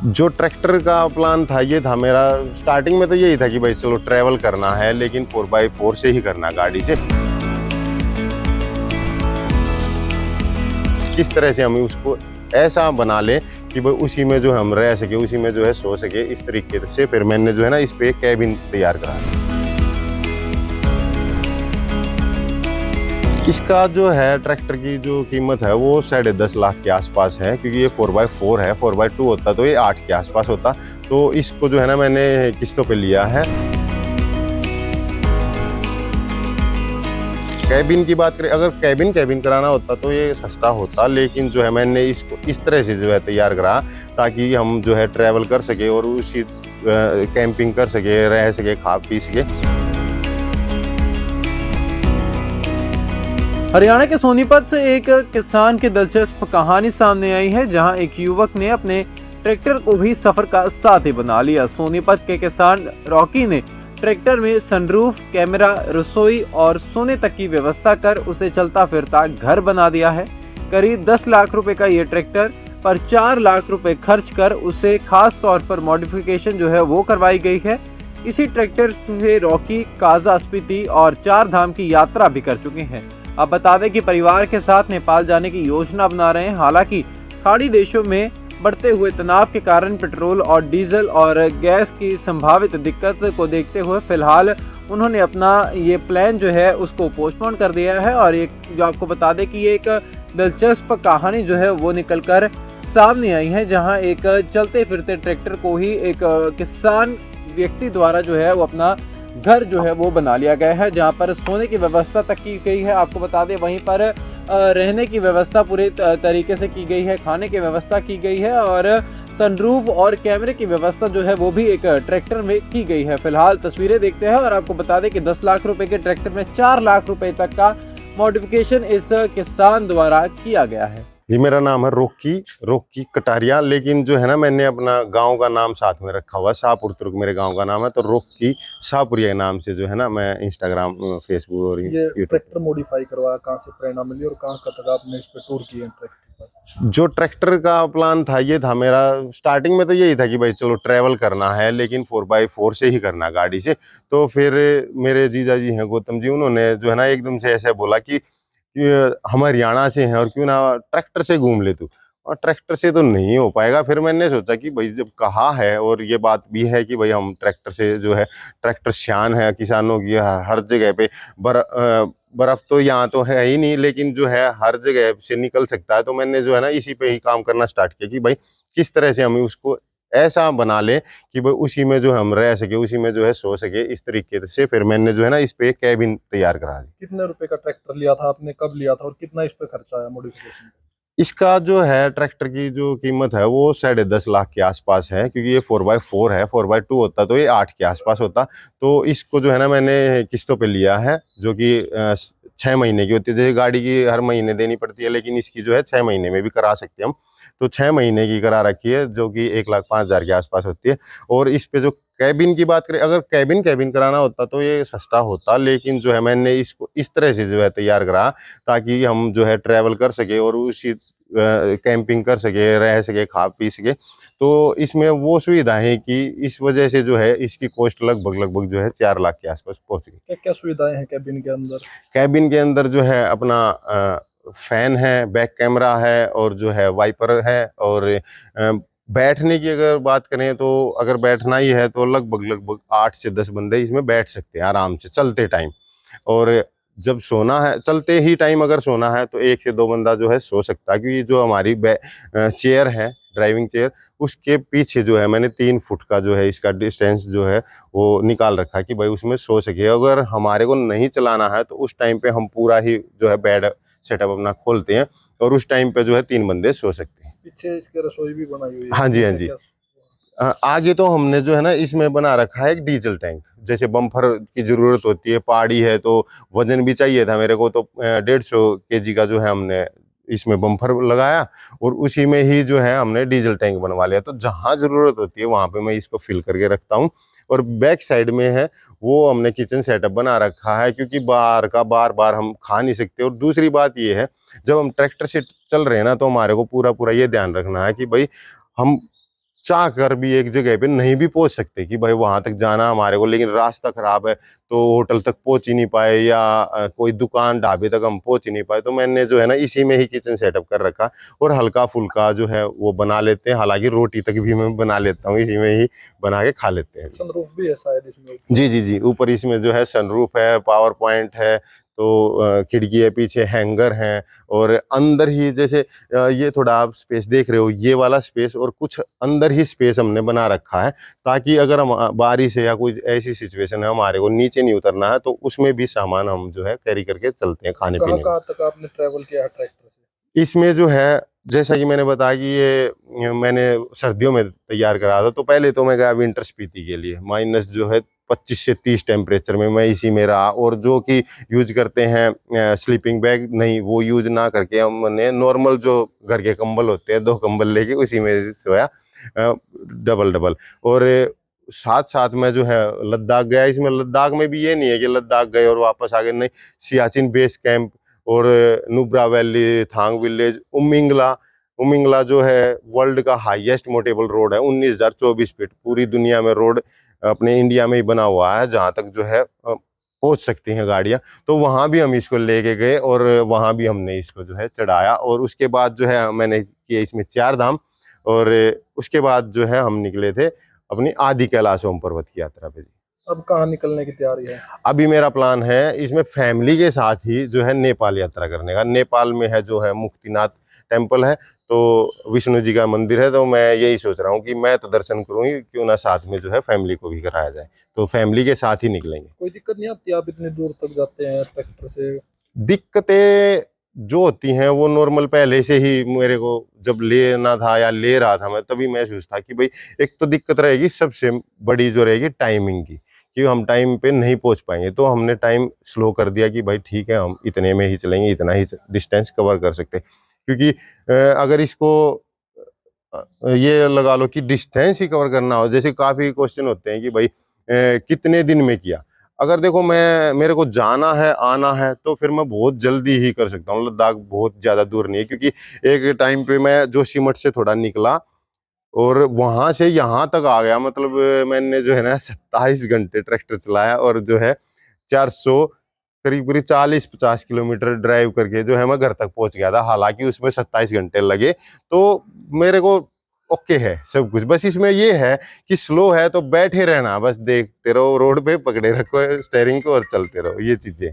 जो ट्रैक्टर का प्लान था ये था मेरा, स्टार्टिंग में तो यही था कि भाई चलो ट्रैवल करना है लेकिन 4x4 से ही करना, गाड़ी से। किस तरह से हम उसको ऐसा बना लें कि भाई उसी में जो हम रह सके, उसी में जो है सो सके, इस तरीके से फिर मैंने जो है ना इस पे कैबिन तैयार करा। इसका जो है ट्रैक्टर की जो कीमत है वो 10.5 लाख के आसपास है, क्योंकि ये 4x4 है। 4x2 होता तो ये 8 के आसपास होता। तो इसको जो है ना मैंने किस्तों पे लिया है। कैबिन की बात करें, अगर कैबिन कराना होता तो ये सस्ता होता, लेकिन जो है मैंने इसको इस तरह से जो है तैयार करा ताकि हम जो है ट्रैवल कर सके और उसी कैंपिंग कर सके, रह सके, खा पी सके। हरियाणा के सोनीपत से एक किसान की दिलचस्प कहानी सामने आई है, जहां एक युवक ने अपने ट्रैक्टर को ही सफर का साथी बना लिया। सोनीपत के किसान रॉकी ने ट्रैक्टर में सनरूफ, कैमरा, रसोई और सोने तक की व्यवस्था कर उसे चलता फिरता घर बना दिया है। करीब 10 लाख रुपए का ये ट्रैक्टर पर 4 लाख रुपए खर्च कर उसे खास तौर पर मॉडिफिकेशन जो है वो करवाई गई है। इसी ट्रैक्टर से रॉकी काजा, स्पीति और 4 धाम की यात्रा भी कर चुके हैं। अब बता दें कि परिवार के साथ नेपाल जाने की योजना बना रहे हैं। हालांकि खाड़ी देशों में बढ़ते हुए तनाव के कारण पेट्रोल और डीजल और गैस की संभावित दिक्कत को देखते हुए फिलहाल उन्होंने अपना ये प्लान जो है उसको पोस्टपोन कर दिया है। और एक जो आपको बता दें कि ये एक दिलचस्प कहानी जो है वो निकलकर सामने आई है, जहां एक चलते फिरते ट्रैक्टर को ही एक किसान व्यक्ति द्वारा जो है वो अपना घर जो है वो बना लिया गया है, जहां पर सोने की व्यवस्था तक की गई है। आपको बता दें वहीं पर रहने की व्यवस्था पूरे तरीके से की गई है, खाने की व्यवस्था की गई है और सनरूफ और कैमरे की व्यवस्था जो है वो भी एक ट्रैक्टर में की गई है। फिलहाल तस्वीरें देखते हैं और आपको बता दें कि 10 लाख रुपए के ट्रैक्टर में 4 लाख रुपए तक का मॉडिफिकेशन इस किसान द्वारा किया गया है। जी, मेरा नाम है रोकी कटारिया, लेकिन जो है ना मैंने अपना गांव का नाम साथ में रखा हुआ है। शाहपुर तुर्क मेरे गांव का नाम है, तो रोकी शाहपुरिया के नाम से जो है ना मैं इंस्टाग्राम, फेसबुक और ये यूट्यूब। ट्रैक्टर मॉडिफाई करवाया, कहाँ से प्रेरणा मिली और कहाँ का तक आपने इस पे टूर किए हैं ट्रैक्टर पर? जो ट्रैक्टर का प्लान था ये था मेरा, स्टार्टिंग में तो यही था कि भाई चलो ट्रैवल करना है लेकिन 4x4 से ही करना, गाड़ी से। तो फिर मेरे जीजा जी हैं गौतम जी, उन्होंने जो है ना एकदम से ऐसे बोला कि हम हरियाणा से हैं और क्यों ना ट्रैक्टर से घूम ले तू। और ट्रैक्टर से तो नहीं हो पाएगा। फिर मैंने सोचा कि भाई जब कहा है, और ये बात भी है कि भाई हम ट्रैक्टर से जो है, ट्रैक्टर शान है किसानों की, हर जगह पे बर्फ तो यहाँ तो है ही नहीं, लेकिन जो है हर जगह से निकल सकता है। तो मैंने जो है ना इसी पे ही काम करना स्टार्ट किया कि भाई किस तरह से हम उसको ऐसा बना ले कि भाई उसी में जो हम रह सके, उसी में जो है सो सके, इस तरीके से फिर मैंने जो है ना इस पे कैबिन तैयार करा दी। कितने रुपए का ट्रैक्टर लिया था आपने, कब लिया था और कितना इस पे खर्चा आया मॉडिफिकेशन? इसका जो है ट्रैक्टर की जो कीमत है वो 10.5 लाख के आसपास है, क्योंकि ये 4x4 है। 4x2 होता तो ये 8 के आसपास होता। तो इसको जो है ना मैंने किस्तों पे लिया है, जो कि 6 महीने की होती है। जैसे गाड़ी की हर महीने देनी पड़ती है, लेकिन इसकी जो है 6 महीने में भी करा सकते हैं हम। तो 6 महीने की करा रखी है, जो कि 1,05,000 के आसपास होती है। और इस पे जो कैबिन की बात करें, अगर कैबिन कराना होता तो ये सस्ता होता, लेकिन जो है मैंने इसको इस तरह से जो है तैयार करा ताकि हम जो है ट्रैवल कर सके और उसी कैंपिंग कर सके, रह सके, खा पी सके। तो इसमें वो सुविधा है कि इस वजह से जो है इसकी कॉस्ट लगभग जो है 4 लाख के आसपास पहुंच गई। क्या क्या सुविधाएं हैं कैबिन के अंदर? कैबिन के अंदर जो है अपना फैन है, बैक कैमरा है और जो है वाइपर है। और बैठने की अगर बात करें तो अगर बैठना ही है तो लगभग 8 से 10 बंदे इसमें बैठ सकते हैं आराम से चलते टाइम। और जब सोना है, चलते ही टाइम अगर सोना है तो 1 से 2 बंदा जो है सो सकता है, क्योंकि जो हमारी चेयर है, ड्राइविंग चेयर, उसके पीछे जो है मैंने 3 फुट का जो है इसका डिस्टेंस जो है वो निकाल रखा है कि भाई उसमें सो सके। अगर हमारे को नहीं चलाना है तो उस टाइम पे हम पूरा ही जो है बेड सेटअप अपना खोलते हैं और उस टाइम पे जो है 3 बंदे सो सकते हैं। पीछे इसके रसोई भी बनाई हुई है, हाँ जी, हाँ क्या जी। क्या? आगे तो हमने जो है ना इसमें बना रखा है एक डीजल टैंक। जैसे बम्फर की जरूरत होती है, पहाड़ी है तो वजन भी चाहिए था मेरे को, तो 150 केजी का जो है हमने इसमें बम्फर लगाया और उसी में ही जो है हमने डीजल टैंक बनवा लिया। तो जहाँ जरूरत होती है वहां पे मैं इसको फिल करके रखता हूँ। और बैक साइड में है वो हमने किचन सेटअप बना रखा है, क्योंकि बाहर का बार बार हम खा नहीं सकते। और दूसरी बात ये है, जब हम ट्रैक्टर से चल रहे हैं ना तो हमारे को पूरा पूरा ये ध्यान रखना है कि भाई हम चाह कर भी एक जगह पे नहीं भी पहुंच सकते कि भाई वहां तक जाना हमारे को, लेकिन रास्ता खराब है तो होटल तक पहुंच ही नहीं पाए, या कोई दुकान ढाबे तक हम पहुंच ही नहीं पाए, तो मैंने जो है ना इसी में ही किचन सेटअप कर रखा और हल्का फुल्का जो है वो बना लेते हैं। हालांकि रोटी तक भी मैं बना लेता हूँ, इसी में ही बना के खा लेते हैं। सनरूफ भी है शायद इसमें। जी जी जी, ऊपर इसमें जो है सनरूफ है, पावर पॉइंट है, तो खिड़की है, पीछे हैंगर हैं, और अंदर ही जैसे ये थोड़ा आप स्पेस देख रहे हो, ये वाला स्पेस और कुछ अंदर ही स्पेस हमने बना रखा है, ताकि अगर हम बारिश है या कोई ऐसी सिचुएशन है हमारे को नीचे नहीं उतरना है, तो उसमें भी सामान हम जो है कैरी करके चलते हैं खाने कहाँ पीने का। कहाँ तक आपने ट्रैवल किया है ट्रैक्टर से? इसमें जो है, जैसा कि मैंने बताया कि ये मैंने सर्दियों में तैयार करा था, तो पहले तो मैं गया विंटर स्पीति के लिए, माइनस जो है 25 से 30 टेम्परेचर में मैं इसी में रहा, और जो कि यूज करते हैं स्लीपिंग बैग, नहीं वो यूज ना करके हमने नॉर्मल जो घर के कंबल होते हैं 2 कंबल लेके उसी में सोया, डबल डबल। और साथ साथ में जो है लद्दाख गया। इसमें लद्दाख में भी ये नहीं है कि लद्दाख गए और वापस आ गए, नहीं, सियाचिन बेस कैंप और नुब्रा वैली, थांग विलेज, उमिंगला। उमिंगला जो है वर्ल्ड का हाईएस्ट मोटेबल रोड है, 19,024 फीट, पूरी दुनिया में रोड अपने इंडिया में ही बना हुआ है जहाँ तक जो है पहुंच सकती हैं गाड़ियां। तो वहां भी हम इसको लेके गए और वहां भी हमने इसको जो है चढ़ाया, और उसके बाद जो है मैंने किए इसमें 4 धाम, और उसके बाद जो है हम निकले थे अपनी आदि कैलाश ओम पर्वत की यात्रा पे। अब कहाँ निकलने की तैयारी है? अभी मेरा प्लान है इसमें फैमिली के साथ ही जो है नेपाल यात्रा करने का। नेपाल में है जो है मुक्तिनाथ टेम्पल है, तो विष्णु जी का मंदिर है, तो मैं यही सोच रहा हूँ कि मैं तो दर्शन करूँ ही, क्यों ना साथ में जो है फैमिली को भी कराया जाए, तो फैमिली के साथ ही निकलेंगे। कोई दिक्कत नहीं आती आप इतनी दूर तक जाते हैं ट्रैक्टर से? दिक्कतें जो होती हैं वो नॉर्मल पहले से ही मेरे को जब लेना था या ले रहा था मैं, तभी महसूस था कि भाई एक तो दिक्कत रहेगी सबसे बड़ी जो रहेगी टाइमिंग की, कि हम टाइम पे नहीं पहुंच पाएंगे, तो हमने टाइम स्लो कर दिया कि भाई ठीक है हम इतने में ही चलेंगे, इतना ही डिस्टेंस कवर कर सकते हैं। क्योंकि अगर इसको ये लगा लो कि डिस्टेंस ही कवर करना हो, जैसे काफ़ी क्वेश्चन होते हैं कि भाई कितने दिन में किया। अगर देखो मेरे को जाना है आना है तो फिर मैं बहुत जल्दी ही कर सकता हूँ, लद्दाख बहुत ज़्यादा दूर नहीं है, क्योंकि एक टाइम पे मैं जोशीमठ से थोड़ा निकला और वहां से यहाँ तक आ गया, मतलब मैंने जो है ना 27 घंटे ट्रैक्टर चलाया, और जो है 400 करीब करीब 40-50 किलोमीटर ड्राइव करके जो है मैं घर तक पहुंच गया था। हालांकि उसमें 27 घंटे लगे, तो मेरे को ओके है सब कुछ। बस इसमें ये है कि स्लो है तो बैठे रहना, बस देखते रहो रोड पे, पकड़े रखो स्टेयरिंग को और चलते रहो, ये चीजें।